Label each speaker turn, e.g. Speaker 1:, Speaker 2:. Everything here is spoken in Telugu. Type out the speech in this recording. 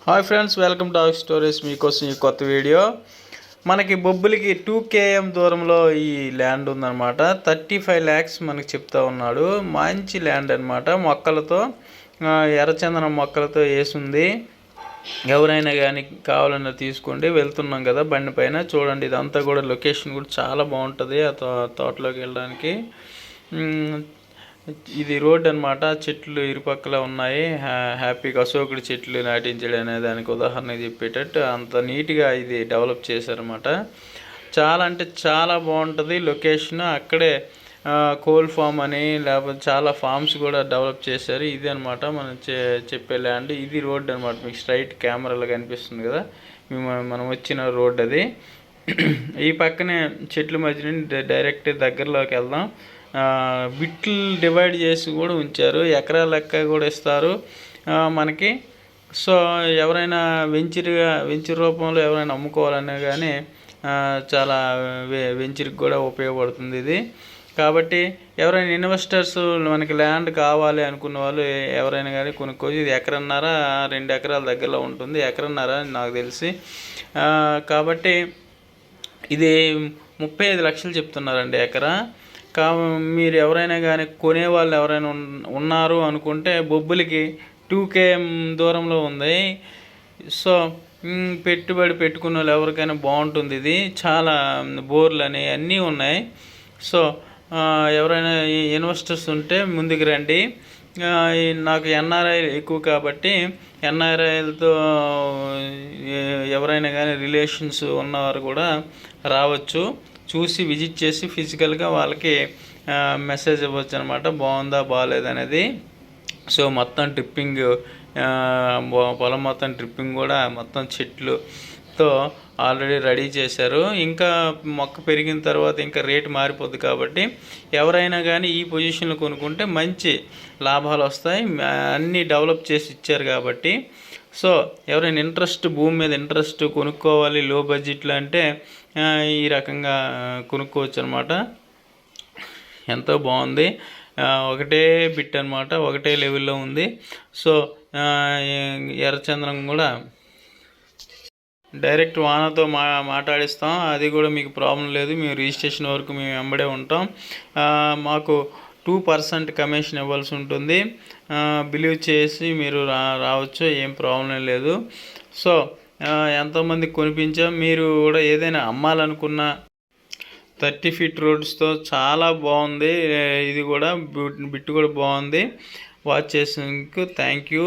Speaker 1: Hi friends, welcome to our stories. మీకోసం ఈ కొత్త వీడియో. మనకి బొబ్బులకి 2 km దూరంలో ఈ ల్యాండ్ ఉందన్నమాట. 35 lakhs మనకి చెప్తా ఉన్నాడు. మంచి ల్యాండ్ అనమాట. మొక్కలతో ఎర్రచందనం మొక్కలతో వేసింది. ఎవరైనా కానీ కావాలన్నా తీసుకోండి. వెళ్తున్నాం కదా బండి పైన, చూడండి. ఇదంతా కూడా లొకేషన్ కూడా చాలా బాగుంటుంది ఆ తోటలోకి వెళ్ళడానికి. ఇది రోడ్ అనమాట. చెట్లు ఇరుపక్కల ఉన్నాయి. హ్యాపీగా అశోకుడి చెట్లు నాటించడం అనే దానికి ఉదాహరణ చెప్పేటట్టు అంత నీట్గా ఇది డెవలప్ చేశారన్నమాట. చాలా అంటే చాలా బాగుంటుంది లొకేషన్. అక్కడే కోల్ ఫామ్ అని లేకపోతే చాలా ఫామ్స్ కూడా డెవలప్ చేశారు. ఇది అనమాట మనం చెప్పే ల్యాండ్. ఇది రోడ్ అనమాట. మీకు స్ట్రైట్ కెమెరాలో కనిపిస్తుంది కదా, మనం వచ్చిన రోడ్ అది. ఈ పక్కనే చెట్ల మధ్య నుండి డైరెక్ట్ దగ్గరలోకి వెళ్దాం. బిట్లు డివైడ్ చేసి కూడా ఉంచారు. ఎకరాల లెక్క కూడా ఇస్తారు మనకి. సో ఎవరైనా వెంచర్ రూపంలో ఎవరైనా అమ్ముకోవాలన్నా కానీ చాలా వెంచర్కి కూడా ఉపయోగపడుతుంది ఇది. కాబట్టి ఎవరైనా ఇన్వెస్టర్స్ మనకి ల్యాండ్ కావాలి అనుకున్న వాళ్ళు ఎవరైనా కానీ కొనుక్కోవచ్చు. ఇది 1.5-2 ఎకరాల దగ్గరలో ఉంటుంది. 1.5 అని నాకు తెలిసి. కాబట్టి ఇది 35 లక్షలు చెప్తున్నారండి ఎకరా. మీరు ఎవరైనా కానీ కొనేవాళ్ళు ఎవరైనా ఉన్నారు అనుకుంటే బొబ్బులకి 2 km దూరంలో ఉంది. సో పెట్టుబడి పెట్టుకున్న వాళ్ళు ఎవరికైనా బాగుంటుంది. ఇది చాలా బోర్లు అని అన్నీ ఉన్నాయి. సో ఎవరైనా ఇన్వెస్టర్స్ ఉంటే ముందుకు రండి. నాకు ఎన్ఆర్ఐ ఎక్కువ కాబట్టి ఎన్ఆర్ఐలతో ఎవరైనా కానీ రిలేషన్స్ ఉన్నవారు కూడా రావచ్చు. చూసి విజిట్ చేసి ఫిజికల్గా వాళ్ళకి మెసేజ్ ఇవ్వచ్చు అనమాట, బాగుందా బాగాలేదనేది. సో మొత్తం ట్రిప్పింగ్, పొలం మొత్తం ట్రిప్పింగ్ కూడా మొత్తం చెట్లుతో ఆల్రెడీ రెడీ చేశారు. ఇంకా మొక్క పెరిగిన తర్వాత ఇంకా రేటు మారిపోద్ది. కాబట్టి ఎవరైనా కానీ ఈ పొజిషన్లో కొనుక్కుంటే మంచి లాభాలు వస్తాయి. అన్నీ డెవలప్ చేసి ఇచ్చారు కాబట్టి. సో ఎవరైనా భూమి మీద ఇంట్రెస్ట్ కొనుక్కోవాలి లో బడ్జెట్లో అంటే ఈ రకంగా కొనుక్కోవచ్చు అనమాట. ఎంతో బాగుంది. ఒకటే బిట్ అనమాట, ఒకటే లెవెల్లో ఉంది. సో ఎర్రచంద్రం కూడా డైరెక్ట్ వానతో మాట్లాడిస్తాం. అది కూడా మీకు ప్రాబ్లం లేదు. మేము రిజిస్ట్రేషన్ వరకు మేము వెంబడే ఉంటాం. మాకు 2% కమిషన్ ఇవ్వాల్సి ఉంటుంది. బిలీవ్ చేసి మీరు రావచ్చు, ఏం ప్రాబ్లం లేదు. సో ఎంతోమంది కొనిపించాం. మీరు కూడా ఏదైనా అమ్మాలనుకున్న 30 feet రోడ్స్తో చాలా బాగుంది. ఇది కూడా బిట్ కూడా బాగుంది. వాచ్ చేసినందుకు థ్యాంక్ యూ.